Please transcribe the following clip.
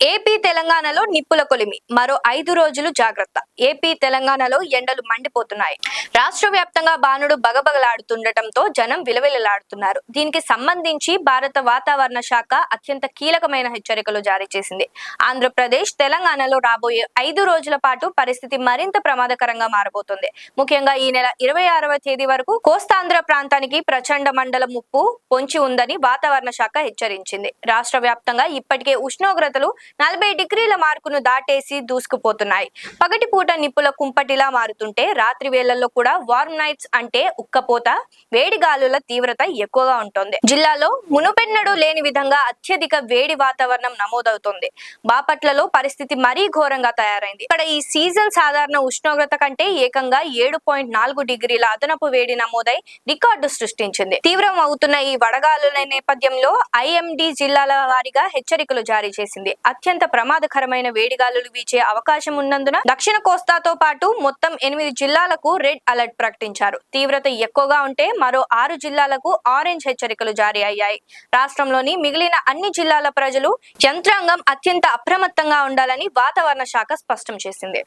AP తెలంగాణలో నిప్పుల కొలిమి మరో 5 రోజులు జాగ్రత్త. ఏపీ తెలంగాణలో ఎండలు మండిపోతున్నాయి. రాష్ట్ర వ్యాప్తంగా బాణుడు బగబగలాడుతుండటంతో జనం విలవిలలాడుతున్నారు. దీనికి సంబంధించి భారత వాతావరణ శాఖ అత్యంత కీలకమైన హెచ్చరికలు జారీ చేసింది. ఆంధ్రప్రదేశ్, తెలంగాణలో రాబోయే 5 రోజుల పాటు పరిస్థితి మరింత ప్రమాదకరంగా మారబోతోంది. ముఖ్యంగా ఈ నెల 26వ తేదీ వరకు కోస్తాంధ్ర ప్రాంతానికి ప్రచండ మండల ముప్పు పొంచి ఉందని వాతావరణ శాఖ హెచ్చరించింది. రాష్ట్ర వ్యాప్తంగా ఇప్పటికే ఉష్ణోగ్రతలు 40 డిగ్రీల మార్కును దాటేసి దూసుకుపోతున్నాయి. పగటిపూట నిప్పుల కుంపటిలా మారుతుంటే రాత్రి వేళల్లో కూడా వార్మ్ నైట్స్ అంటే ఉక్కపోత, వేడి గాలుల తీవ్రత ఎక్కువగా ఉంటుంది. జిల్లాలో మునుపెన్నడూ లేని విధంగా అత్యధిక వేడి వాతావరణం నమోదవుతోంది. బాపట్లలో పరిస్థితి మరీ ఘోరంగా తయారైంది. ఇక్కడ ఈ సీజన్ సాధారణ ఉష్ణోగ్రత కంటే ఏకంగా 7.4 డిగ్రీల అదనపు వేడి నమోదై రికార్డు సృష్టించింది. తీవ్రం అవుతున్న ఈ వడగాలుల నేపథ్యంలో ఐఎండీ జిల్లాల వారీగా హెచ్చరికలు జారీ చేసింది. అత్యంత ప్రమాదకరమైన వేడిగాలులు వీచే అవకాశం ఉన్నందున దక్షిణ కోస్తాతో పాటు మొత్తం 8 జిల్లాలకు రెడ్ అలర్ట్ ప్రకటించారు. తీవ్రత ఎక్కువగా ఉంటే మరో 6 జిల్లాలకు ఆరెంజ్ హెచ్చరికలు జారీ అయ్యాయి. రాష్ట్రంలోని మిగిలిన అన్ని జిల్లాల ప్రజలు, యంత్రాంగం అత్యంత అప్రమత్తంగా ఉండాలని వాతావరణ శాఖ స్పష్టం చేసింది.